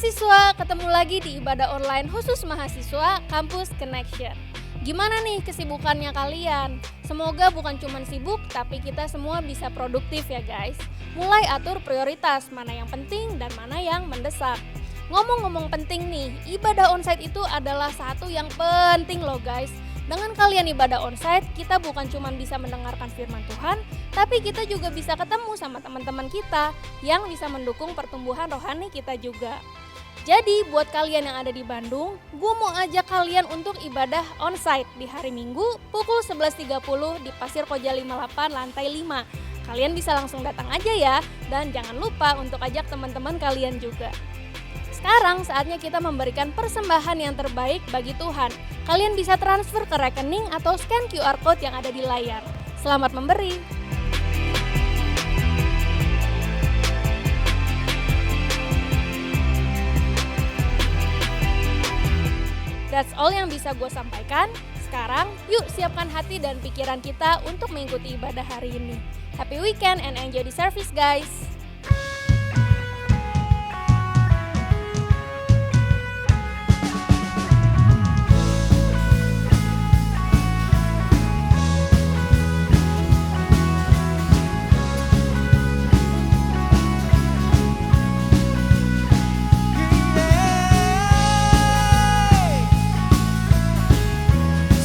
Mahasiswa, ketemu lagi di ibadah online khusus mahasiswa Kampus Connection. Gimana nih kesibukannya kalian? Semoga bukan cuma sibuk, tapi kita semua bisa produktif ya guys. Mulai atur prioritas, mana yang penting dan mana yang mendesak. Ngomong-ngomong penting nih, ibadah onsite itu adalah satu yang penting loh guys. Dengan kalian ibadah onsite, kita bukan cuma bisa mendengarkan firman Tuhan, tapi kita juga bisa ketemu sama teman-teman kita yang bisa mendukung pertumbuhan rohani kita juga. Jadi buat kalian yang ada di Bandung, gue mau ajak kalian untuk ibadah onsite di hari Minggu pukul 11.30 di Pasir Koja 58 lantai 5. Kalian bisa langsung datang aja ya, dan jangan lupa untuk ajak teman-teman kalian juga. Sekarang saatnya kita memberikan persembahan yang terbaik bagi Tuhan. Kalian bisa transfer ke rekening atau scan QR Code yang ada di layar. Selamat memberi! That's all yang bisa gue sampaikan. Sekarang yuk siapkan hati dan pikiran kita untuk mengikuti ibadah hari ini. Happy weekend and enjoy the service guys!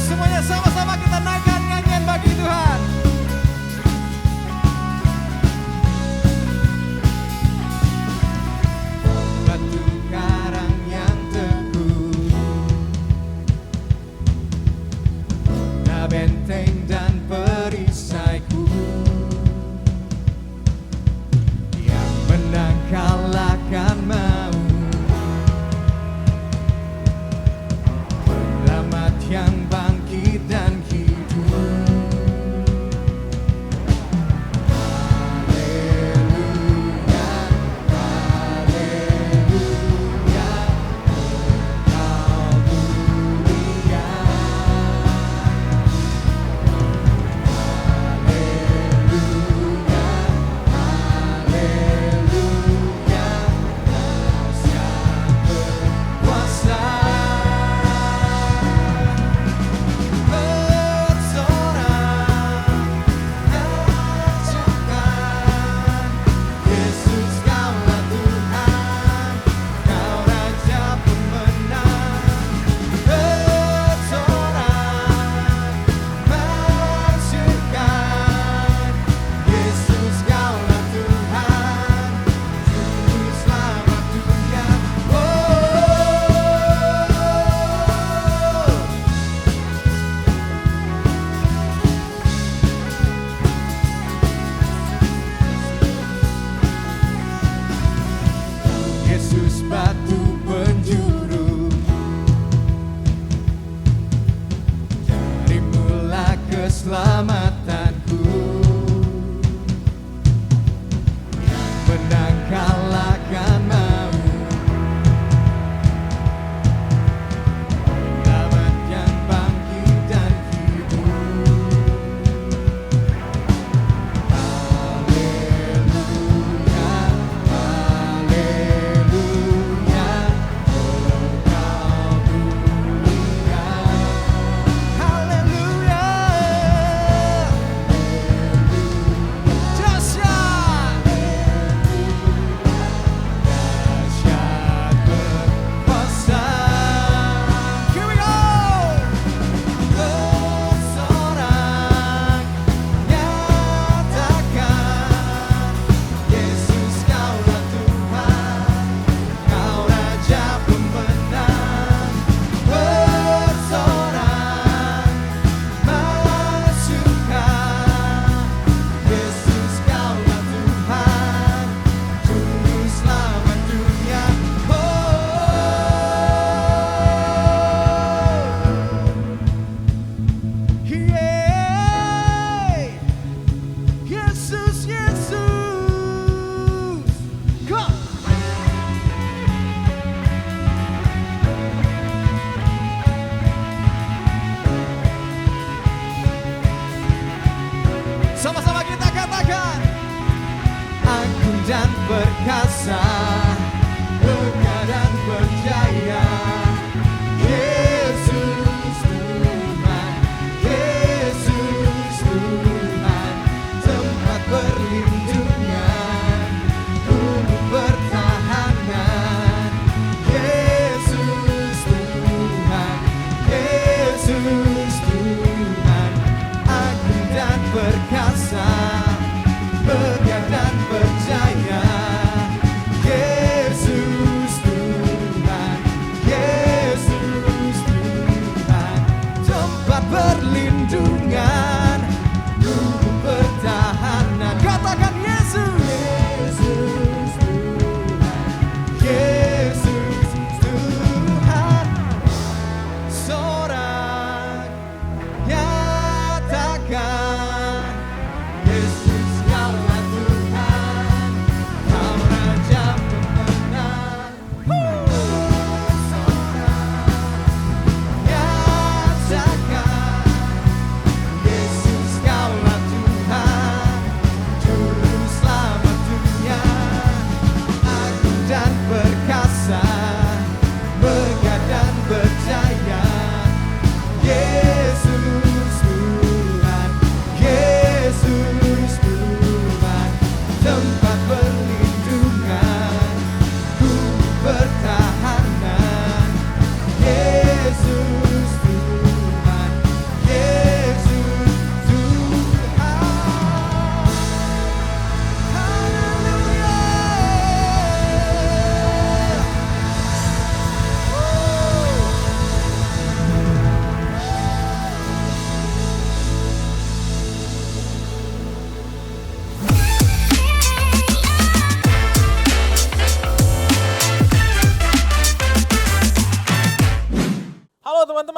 Semuanya sama-sama kita naikkan nyanyian bagi Tuhan.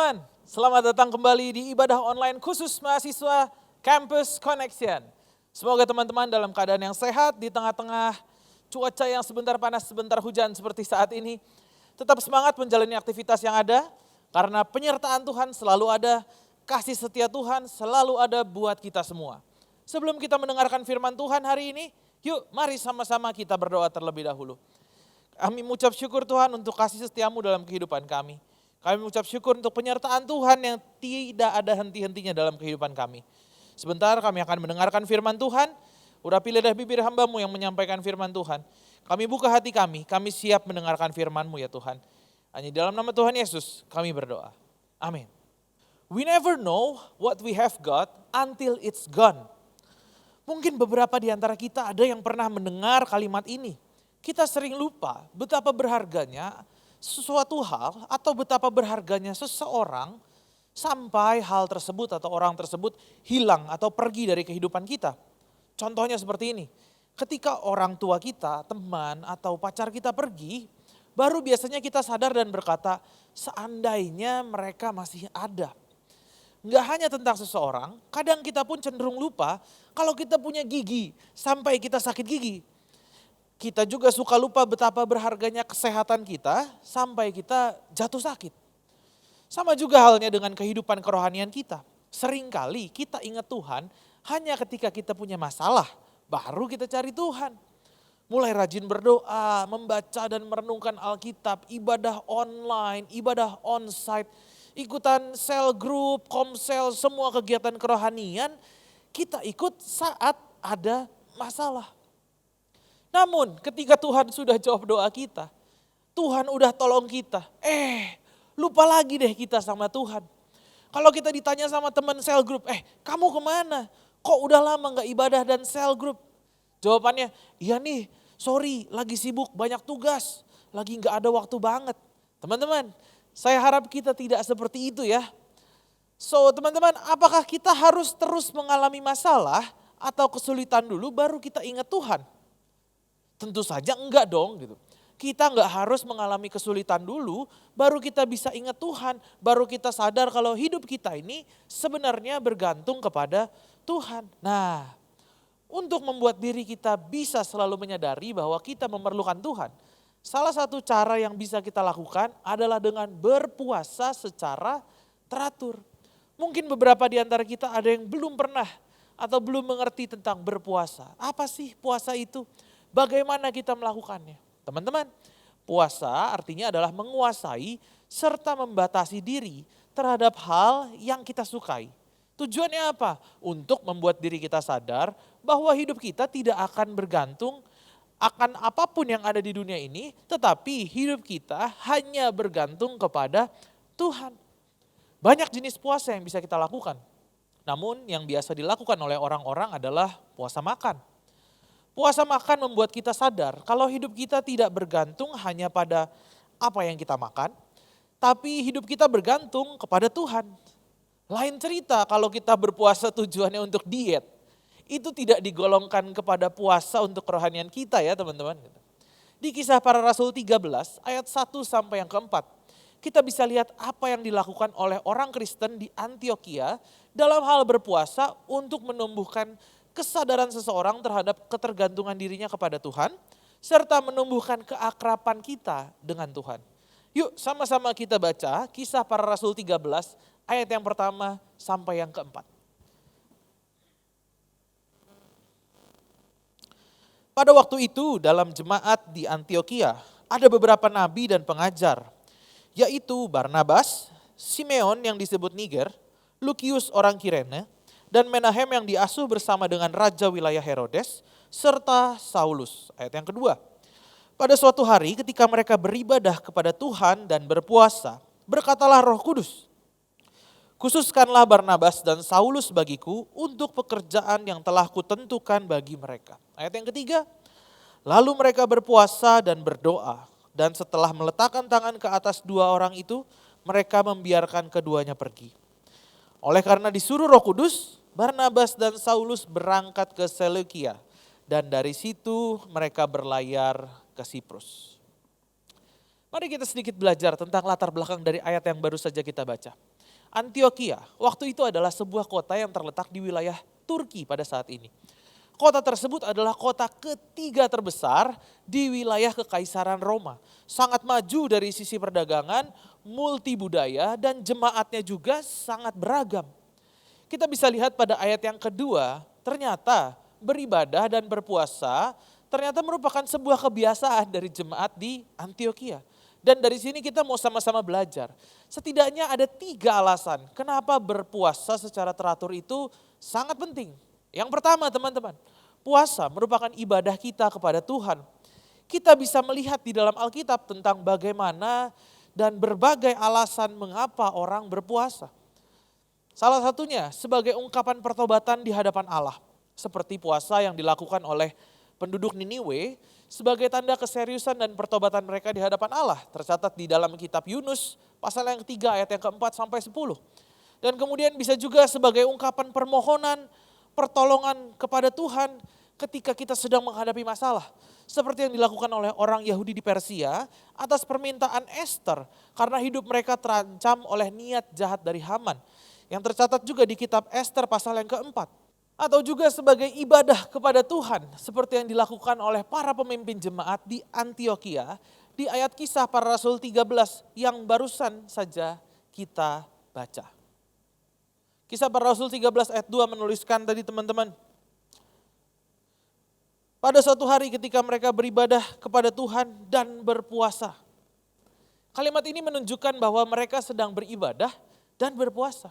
teman-teman, selamat datang kembali di ibadah online khusus mahasiswa Campus Connection. Semoga teman-teman dalam keadaan yang sehat di tengah-tengah cuaca yang sebentar panas, sebentar hujan seperti saat ini. Tetap semangat menjalani aktivitas yang ada, karena penyertaan Tuhan selalu ada, kasih setia Tuhan selalu ada buat kita semua. Sebelum kita mendengarkan firman Tuhan hari ini, yuk mari sama-sama kita berdoa terlebih dahulu. Kami mengucap syukur Tuhan untuk kasih setiamu dalam kehidupan kami. Kami mengucap syukur untuk penyertaan Tuhan yang tidak ada henti-hentinya dalam kehidupan kami. Sebentar kami akan mendengarkan firman Tuhan. Urapi lidah bibir hamba-Mu yang menyampaikan firman Tuhan. Kami buka hati kami siap mendengarkan firman-Mu ya Tuhan. Hanya dalam nama Tuhan Yesus kami berdoa. Amin. We never know what we have got until it's gone. Mungkin beberapa di antara kita ada yang pernah mendengar kalimat ini. Kita sering lupa betapa berharganya sesuatu hal atau betapa berharganya seseorang sampai hal tersebut atau orang tersebut hilang atau pergi dari kehidupan kita. Contohnya seperti ini, ketika orang tua kita, teman atau pacar kita pergi, baru biasanya kita sadar dan berkata, seandainya mereka masih ada. Nggak hanya tentang seseorang, kadang kita pun cenderung lupa kalau kita punya gigi sampai kita sakit gigi. Kita juga suka lupa betapa berharganya kesehatan kita sampai kita jatuh sakit. Sama juga halnya dengan kehidupan kerohanian kita. Seringkali kita ingat Tuhan hanya ketika kita punya masalah, baru kita cari Tuhan. Mulai rajin berdoa, membaca dan merenungkan Alkitab, ibadah online, ibadah onsite, ikutan sel group, komsel, semua kegiatan kerohanian, kita ikut saat ada masalah. Namun ketika Tuhan sudah jawab doa kita, Tuhan udah tolong kita, lupa lagi deh kita sama Tuhan. Kalau kita ditanya sama teman sel group, kamu kemana? Kok udah lama gak ibadah dan sel group? Jawabannya, iya nih, sorry lagi sibuk banyak tugas, lagi gak ada waktu banget. Teman-teman, saya harap kita tidak seperti itu ya. So teman-teman, apakah kita harus terus mengalami masalah atau kesulitan dulu baru kita ingat Tuhan? Tentu saja enggak dong gitu. Kita enggak harus mengalami kesulitan dulu baru kita bisa ingat Tuhan. Baru kita sadar kalau hidup kita ini sebenarnya bergantung kepada Tuhan. Nah, untuk membuat diri kita bisa selalu menyadari bahwa kita memerlukan Tuhan. Salah satu cara yang bisa kita lakukan adalah dengan berpuasa secara teratur. Mungkin beberapa di antara kita ada yang belum pernah atau belum mengerti tentang berpuasa. Apa sih puasa itu? Bagaimana kita melakukannya? Teman-teman, puasa artinya adalah menguasai serta membatasi diri terhadap hal yang kita sukai. Tujuannya apa? Untuk membuat diri kita sadar bahwa hidup kita tidak akan bergantung akan apapun yang ada di dunia ini, tetapi hidup kita hanya bergantung kepada Tuhan. Banyak jenis puasa yang bisa kita lakukan. Namun yang biasa dilakukan oleh orang-orang adalah puasa makan. Puasa makan membuat kita sadar kalau hidup kita tidak bergantung hanya pada apa yang kita makan, tapi hidup kita bergantung kepada Tuhan. Lain cerita kalau kita berpuasa tujuannya untuk diet, itu tidak digolongkan kepada puasa untuk kerohanian kita ya teman-teman. Di Kisah Para Rasul 13 ayat 1 sampai yang keempat, kita bisa lihat apa yang dilakukan oleh orang Kristen di Antioquia dalam hal berpuasa untuk menumbuhkan kesadaran seseorang terhadap ketergantungan dirinya kepada Tuhan, serta menumbuhkan keakraban kita dengan Tuhan. Yuk sama-sama kita baca Kisah Para Rasul 13 ayat yang pertama sampai yang keempat. Pada waktu itu dalam jemaat di Antioquia ada beberapa nabi dan pengajar, yaitu Barnabas, Simeon yang disebut Niger, Lukius orang Kirene, dan Menahem yang diasuh bersama dengan Raja wilayah Herodes, serta Saulus. Ayat yang kedua. Pada suatu hari ketika mereka beribadah kepada Tuhan dan berpuasa, berkatalah Roh Kudus, khususkanlah Barnabas dan Saulus bagiku untuk pekerjaan yang telah kutentukan bagi mereka. Ayat yang ketiga. Lalu mereka berpuasa dan berdoa, dan setelah meletakkan tangan ke atas dua orang itu, mereka membiarkan keduanya pergi. Oleh karena disuruh Roh Kudus, Barnabas dan Saulus berangkat ke Seleukia dan dari situ mereka berlayar ke Siprus. Mari kita sedikit belajar tentang latar belakang dari ayat yang baru saja kita baca. Antioquia waktu itu adalah sebuah kota yang terletak di wilayah Turki pada saat ini. Kota tersebut adalah kota ketiga terbesar di wilayah Kekaisaran Roma. Sangat maju dari sisi perdagangan, multi budaya, dan jemaatnya juga sangat beragam. Kita bisa lihat pada ayat yang kedua, ternyata beribadah dan berpuasa ternyata merupakan sebuah kebiasaan dari jemaat di Antioquia. Dan dari sini kita mau sama-sama belajar. Setidaknya ada 3 alasan kenapa berpuasa secara teratur itu sangat penting. Yang pertama teman-teman, puasa merupakan ibadah kita kepada Tuhan. Kita bisa melihat di dalam Alkitab tentang bagaimana dan berbagai alasan mengapa orang berpuasa. Salah satunya sebagai ungkapan pertobatan di hadapan Allah. Seperti puasa yang dilakukan oleh penduduk Niniwe sebagai tanda keseriusan dan pertobatan mereka di hadapan Allah. Tercatat di dalam kitab Yunus pasal yang ketiga ayat yang keempat sampai 10. Dan kemudian bisa juga sebagai ungkapan permohonan, pertolongan kepada Tuhan ketika kita sedang menghadapi masalah. Seperti yang dilakukan oleh orang Yahudi di Persia atas permintaan Ester karena hidup mereka terancam oleh niat jahat dari Haman. Yang tercatat juga di kitab Ester pasal yang keempat. Atau juga sebagai ibadah kepada Tuhan seperti yang dilakukan oleh para pemimpin jemaat di Antioquia di ayat Kisah Para Rasul 13 yang barusan saja kita baca. Kisah Para Rasul 13 ayat 2 menuliskan tadi teman-teman. Pada suatu hari ketika mereka beribadah kepada Tuhan dan berpuasa. Kalimat ini menunjukkan bahwa mereka sedang beribadah dan berpuasa.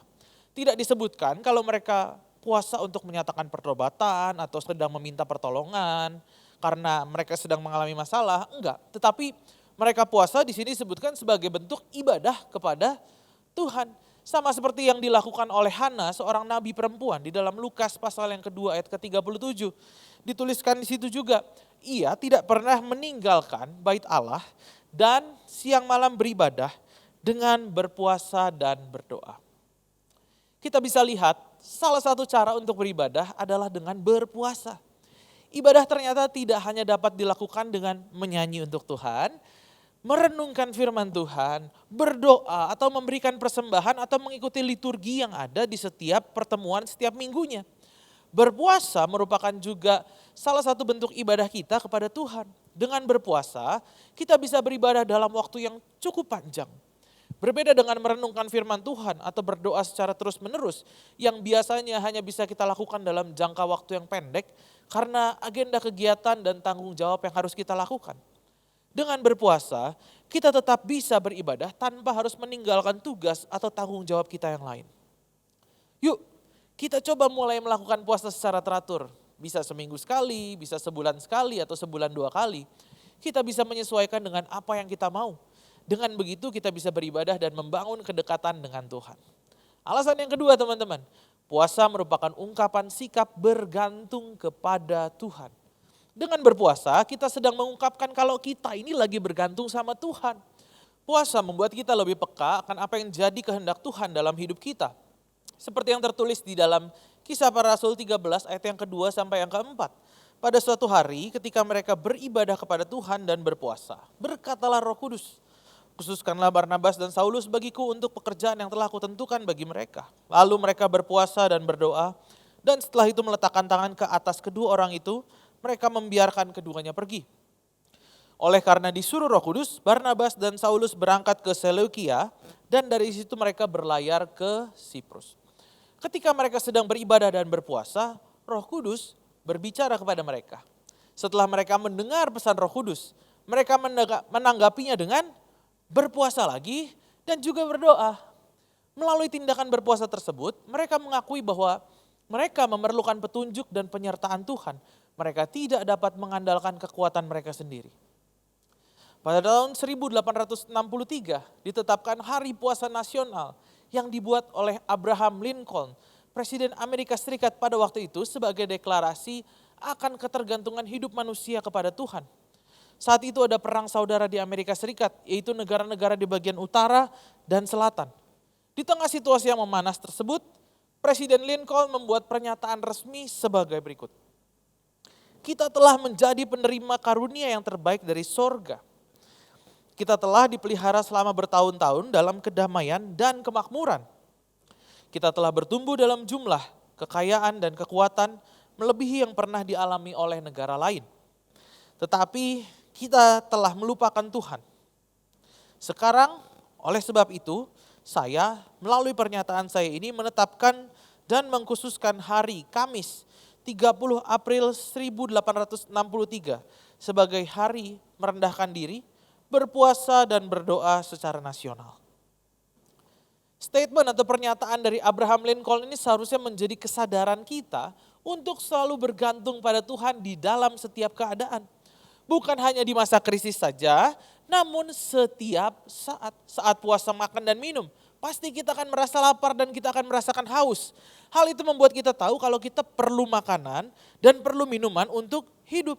Tidak disebutkan kalau mereka puasa untuk menyatakan pertobatan atau sedang meminta pertolongan karena mereka sedang mengalami masalah, enggak. Tetapi mereka puasa di sini disebutkan sebagai bentuk ibadah kepada Tuhan. Sama seperti yang dilakukan oleh Hana, seorang nabi perempuan di dalam Lukas pasal yang kedua ayat ke-37. Dituliskan di situ juga, ia tidak pernah meninggalkan bait Allah dan siang malam beribadah dengan berpuasa dan berdoa. Kita bisa lihat salah satu cara untuk beribadah adalah dengan berpuasa. Ibadah ternyata tidak hanya dapat dilakukan dengan menyanyi untuk Tuhan, merenungkan firman Tuhan, berdoa atau memberikan persembahan atau mengikuti liturgi yang ada di setiap pertemuan setiap minggunya. Berpuasa merupakan juga salah satu bentuk ibadah kita kepada Tuhan. Dengan berpuasa, kita bisa beribadah dalam waktu yang cukup panjang. Berbeda dengan merenungkan firman Tuhan atau berdoa secara terus-menerus yang biasanya hanya bisa kita lakukan dalam jangka waktu yang pendek karena agenda kegiatan dan tanggung jawab yang harus kita lakukan. Dengan berpuasa, kita tetap bisa beribadah tanpa harus meninggalkan tugas atau tanggung jawab kita yang lain. Yuk, kita coba mulai melakukan puasa secara teratur. Bisa seminggu sekali, bisa sebulan sekali atau sebulan 2 kali. Kita bisa menyesuaikan dengan apa yang kita mau. Dengan begitu kita bisa beribadah dan membangun kedekatan dengan Tuhan. Alasan yang kedua teman-teman, puasa merupakan ungkapan sikap bergantung kepada Tuhan. Dengan berpuasa kita sedang mengungkapkan kalau kita ini lagi bergantung sama Tuhan. Puasa membuat kita lebih peka akan apa yang jadi kehendak Tuhan dalam hidup kita. Seperti yang tertulis di dalam Kisah Para Rasul 13 ayat yang kedua sampai yang keempat. Pada suatu hari ketika mereka beribadah kepada Tuhan dan berpuasa, berkatalah Roh Kudus, khususkanlah Barnabas dan Saulus bagiku untuk pekerjaan yang telah kutentukan bagi mereka. Lalu mereka berpuasa dan berdoa, dan setelah itu meletakkan tangan ke atas kedua orang itu, mereka membiarkan keduanya pergi. Oleh karena disuruh Roh Kudus, Barnabas dan Saulus berangkat ke Seleukia, dan dari situ mereka berlayar ke Siprus. Ketika mereka sedang beribadah dan berpuasa, Roh Kudus berbicara kepada mereka. Setelah mereka mendengar pesan Roh Kudus, mereka menanggapinya dengan berpuasa lagi dan juga berdoa. Melalui tindakan berpuasa tersebut, mereka mengakui bahwa mereka memerlukan petunjuk dan penyertaan Tuhan. Mereka tidak dapat mengandalkan kekuatan mereka sendiri. Pada tahun 1863 ditetapkan Hari Puasa Nasional yang dibuat oleh Abraham Lincoln, Presiden Amerika Serikat pada waktu itu sebagai deklarasi akan ketergantungan hidup manusia kepada Tuhan. Saat itu ada perang saudara di Amerika Serikat, yaitu negara-negara di bagian utara dan selatan. Di tengah situasi yang memanas tersebut, Presiden Lincoln membuat pernyataan resmi sebagai berikut. Kita telah menjadi penerima karunia yang terbaik dari sorga. Kita telah dipelihara selama bertahun-tahun dalam kedamaian dan kemakmuran. Kita telah bertumbuh dalam jumlah, kekayaan, dan kekuatan melebihi yang pernah dialami oleh negara lain. Tetapi kita telah melupakan Tuhan. Sekarang, oleh sebab itu, saya melalui pernyataan saya ini menetapkan dan mengkhususkan hari Kamis 30 April 1863 sebagai hari merendahkan diri, berpuasa dan berdoa secara nasional. Statement atau pernyataan dari Abraham Lincoln ini seharusnya menjadi kesadaran kita untuk selalu bergantung pada Tuhan di dalam setiap keadaan. Bukan hanya di masa krisis saja, namun setiap saat puasa makan dan minum. Pasti kita akan merasa lapar dan kita akan merasakan haus. Hal itu membuat kita tahu kalau kita perlu makanan dan perlu minuman untuk hidup.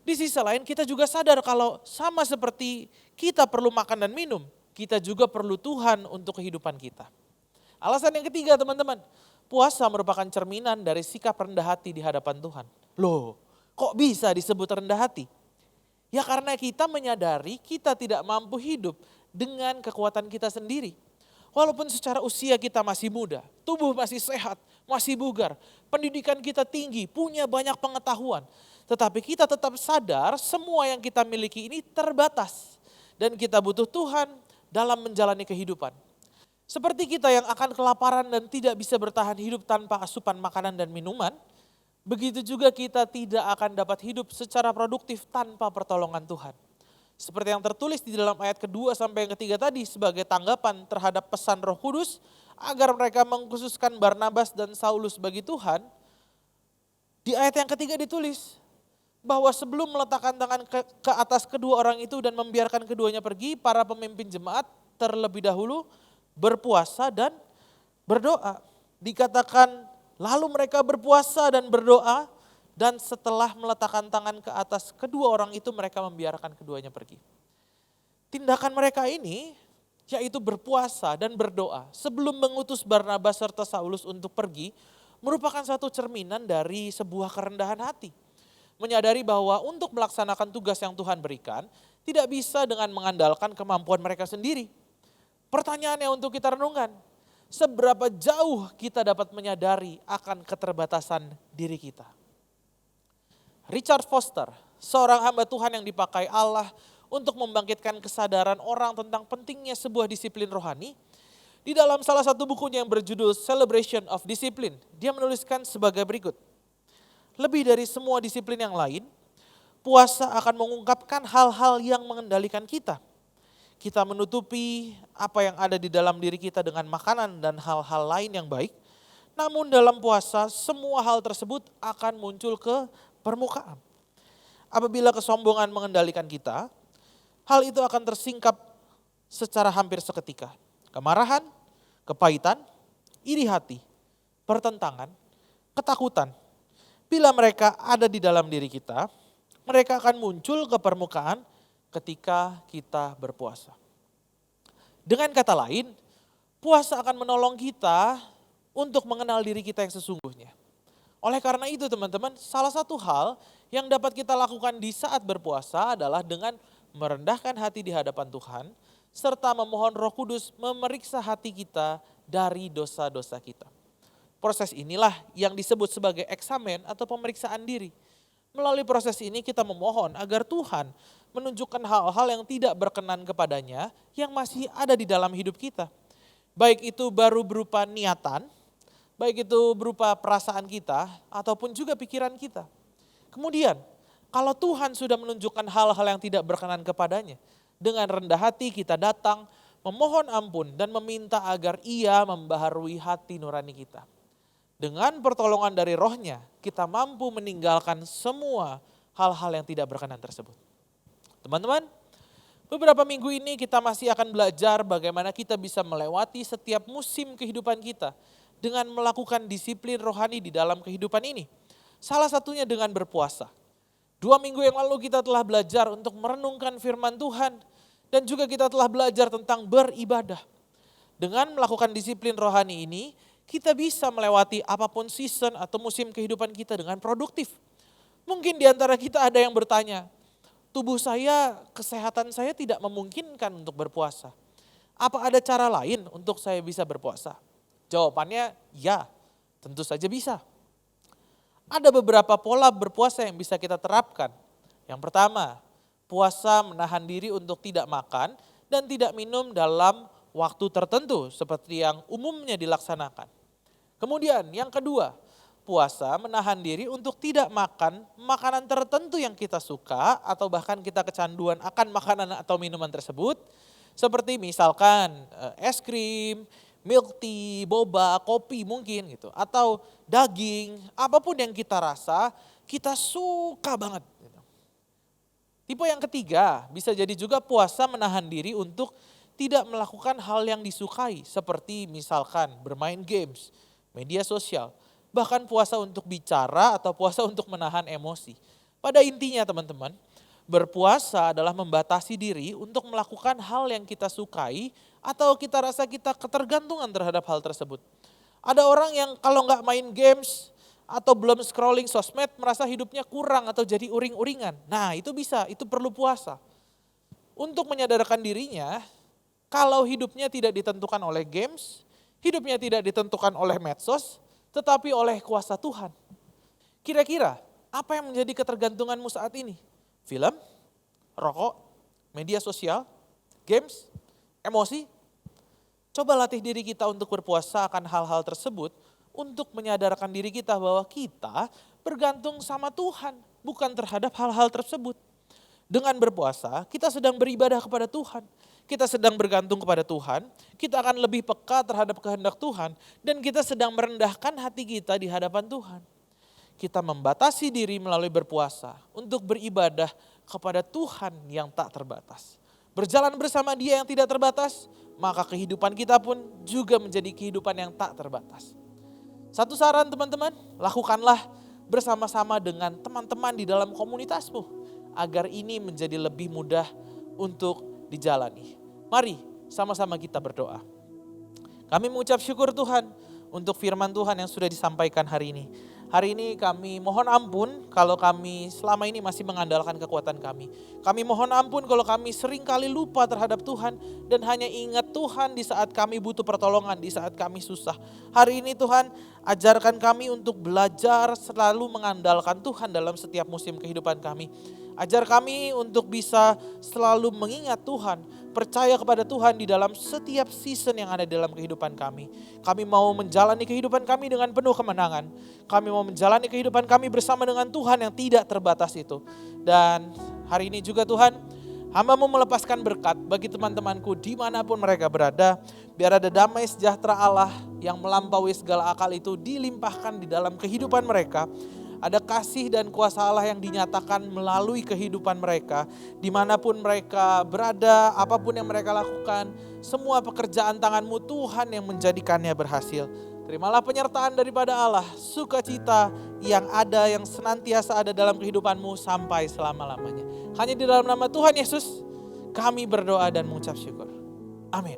Di sisi lain kita juga sadar kalau sama seperti kita perlu makan dan minum, kita juga perlu Tuhan untuk kehidupan kita. Alasan yang ketiga teman-teman, puasa merupakan cerminan dari sikap rendah hati di hadapan Tuhan. Loh, kok bisa disebut rendah hati? Ya karena kita menyadari kita tidak mampu hidup dengan kekuatan kita sendiri. Walaupun secara usia kita masih muda, tubuh masih sehat, masih bugar, pendidikan kita tinggi, punya banyak pengetahuan. Tetapi kita tetap sadar semua yang kita miliki ini terbatas. Dan kita butuh Tuhan dalam menjalani kehidupan. Seperti kita yang akan kelaparan dan tidak bisa bertahan hidup tanpa asupan makanan dan minuman, begitu juga kita tidak akan dapat hidup secara produktif tanpa pertolongan Tuhan. Seperti yang tertulis di dalam ayat kedua sampai yang ketiga tadi sebagai tanggapan terhadap pesan Roh Kudus agar mereka mengkhususkan Barnabas dan Saulus bagi Tuhan. Di ayat yang ketiga ditulis bahwa sebelum meletakkan tangan ke atas kedua orang itu dan membiarkan keduanya pergi, para pemimpin jemaat terlebih dahulu berpuasa dan berdoa. Dikatakan lalu mereka berpuasa dan berdoa. Dan setelah meletakkan tangan ke atas kedua orang itu mereka membiarkan keduanya pergi. Tindakan mereka ini yaitu berpuasa dan berdoa sebelum mengutus Barnabas serta Saulus untuk pergi merupakan satu cerminan dari sebuah kerendahan hati. Menyadari bahwa untuk melaksanakan tugas yang Tuhan berikan tidak bisa dengan mengandalkan kemampuan mereka sendiri. Pertanyaannya untuk kita renungkan, seberapa jauh kita dapat menyadari akan keterbatasan diri kita? Richard Foster, seorang hamba Tuhan yang dipakai Allah untuk membangkitkan kesadaran orang tentang pentingnya sebuah disiplin rohani. Di dalam salah satu bukunya yang berjudul Celebration of Discipline, dia menuliskan sebagai berikut. Lebih dari semua disiplin yang lain, puasa akan mengungkapkan hal-hal yang mengendalikan kita. Kita menutupi apa yang ada di dalam diri kita dengan makanan dan hal-hal lain yang baik. Namun dalam puasa semua hal tersebut akan muncul ke permukaan. Apabila kesombongan mengendalikan kita, hal itu akan tersingkap secara hampir seketika. Kemarahan, kepahitan, iri hati, pertentangan, ketakutan. Bila mereka ada di dalam diri kita, mereka akan muncul ke permukaan ketika kita berpuasa. Dengan kata lain, puasa akan menolong kita untuk mengenal diri kita yang sesungguhnya. Oleh karena itu teman-teman, salah satu hal yang dapat kita lakukan di saat berpuasa adalah dengan merendahkan hati di hadapan Tuhan, serta memohon Roh Kudus memeriksa hati kita dari dosa-dosa kita. Proses inilah yang disebut sebagai eksamen atau pemeriksaan diri. Melalui proses ini kita memohon agar Tuhan menunjukkan hal-hal yang tidak berkenan kepadanya yang masih ada di dalam hidup kita. Baik itu baru berupa niatan, baik itu berupa perasaan kita ataupun juga pikiran kita. Kemudian kalau Tuhan sudah menunjukkan hal-hal yang tidak berkenan kepadanya, dengan rendah hati kita datang memohon ampun dan meminta agar Ia membaharui hati nurani kita. Dengan pertolongan dari Roh-Nya, kita mampu meninggalkan semua hal-hal yang tidak berkenan tersebut. Teman-teman, beberapa minggu ini kita masih akan belajar bagaimana kita bisa melewati setiap musim kehidupan kita dengan melakukan disiplin rohani di dalam kehidupan ini. Salah satunya dengan berpuasa. 2 minggu yang lalu kita telah belajar untuk merenungkan firman Tuhan dan juga kita telah belajar tentang beribadah. Dengan melakukan disiplin rohani ini, kita bisa melewati apapun season atau musim kehidupan kita dengan produktif. Mungkin di antara kita ada yang bertanya, tubuh saya, kesehatan saya tidak memungkinkan untuk berpuasa. Apa ada cara lain untuk saya bisa berpuasa? Jawabannya ya, tentu saja bisa. Ada beberapa pola berpuasa yang bisa kita terapkan. Yang pertama, puasa menahan diri untuk tidak makan dan tidak minum dalam waktu tertentu seperti yang umumnya dilaksanakan. Kemudian yang kedua, puasa menahan diri untuk tidak makan makanan tertentu yang kita suka atau bahkan kita kecanduan akan makanan atau minuman tersebut. Seperti misalkan es krim, milk tea, boba, kopi mungkin gitu. Atau daging, apapun yang kita rasa kita suka banget. Gitu. Tipe yang ketiga bisa jadi juga puasa menahan diri untuk tidak melakukan hal yang disukai. Seperti misalkan bermain games, media sosial. Bahkan puasa untuk bicara atau puasa untuk menahan emosi. Pada intinya teman-teman, berpuasa adalah membatasi diri untuk melakukan hal yang kita sukai atau kita rasa kita ketergantungan terhadap hal tersebut. Ada orang yang kalau nggak main games atau belum scrolling sosmed merasa hidupnya kurang atau jadi uring-uringan. Nah itu bisa, itu perlu puasa. Untuk menyadarkan dirinya, kalau hidupnya tidak ditentukan oleh games, hidupnya tidak ditentukan oleh medsos, tetapi oleh kuasa Tuhan. Kira-kira apa yang menjadi ketergantunganmu saat ini? Film, rokok, media sosial, games, emosi. Coba latih diri kita untuk berpuasa akan hal-hal tersebut untuk menyadarkan diri kita bahwa kita bergantung sama Tuhan, bukan terhadap hal-hal tersebut. Dengan berpuasa, kita sedang beribadah kepada Tuhan. Kita sedang bergantung kepada Tuhan, kita akan lebih peka terhadap kehendak Tuhan, dan kita sedang merendahkan hati kita di hadapan Tuhan. Kita membatasi diri melalui berpuasa untuk beribadah kepada Tuhan yang tak terbatas. Berjalan bersama Dia yang tidak terbatas, maka kehidupan kita pun juga menjadi kehidupan yang tak terbatas. Satu saran teman-teman, lakukanlah bersama-sama dengan teman-teman di dalam komunitasmu, agar ini menjadi lebih mudah untuk dijalani. Mari sama-sama kita berdoa. Kami mengucap syukur Tuhan untuk firman Tuhan yang sudah disampaikan hari ini. Hari ini kami mohon ampun kalau kami selama ini masih mengandalkan kekuatan kami. Kami mohon ampun kalau kami sering kali lupa terhadap Tuhan dan hanya ingat Tuhan di saat kami butuh pertolongan, di saat kami susah. Hari ini Tuhan, ajarkan kami untuk belajar selalu mengandalkan Tuhan dalam setiap musim kehidupan kami. Ajar kami untuk bisa selalu mengingat Tuhan, percaya kepada Tuhan di dalam setiap season yang ada dalam kehidupan kami. Kami mau menjalani kehidupan kami dengan penuh kemenangan. Kami mau menjalani kehidupan kami bersama dengan Tuhan yang tidak terbatas itu. Dan hari ini juga Tuhan, hamba mau melepaskan berkat bagi teman-temanku dimanapun mereka berada. Biar ada damai sejahtera Allah yang melampaui segala akal itu dilimpahkan di dalam kehidupan mereka. Ada kasih dan kuasa Allah yang dinyatakan melalui kehidupan mereka. Dimanapun mereka berada, apapun yang mereka lakukan, semua pekerjaan tangan-Mu Tuhan yang menjadikannya berhasil. Terimalah penyertaan daripada Allah, sukacita yang ada, yang senantiasa ada dalam kehidupan-Mu sampai selama-lamanya. Hanya di dalam nama Tuhan Yesus, kami berdoa dan mengucap syukur. Amin.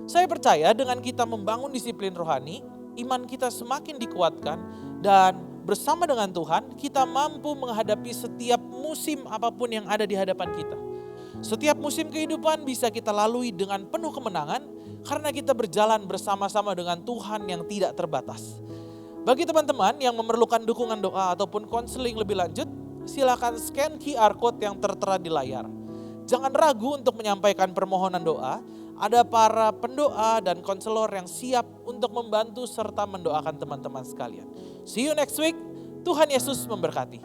Saya percaya dengan kita membangun disiplin rohani, iman kita semakin dikuatkan dan bersama dengan Tuhan, kita mampu menghadapi setiap musim apapun yang ada di hadapan kita. Setiap musim kehidupan bisa kita lalui dengan penuh kemenangan karena kita berjalan bersama-sama dengan Tuhan yang tidak terbatas. Bagi teman-teman yang memerlukan dukungan doa ataupun konseling lebih lanjut, silakan scan QR Code yang tertera di layar. Jangan ragu untuk menyampaikan permohonan doa. Ada para pendoa dan konselor yang siap untuk membantu serta mendoakan teman-teman sekalian. See you next week. Tuhan Yesus memberkati.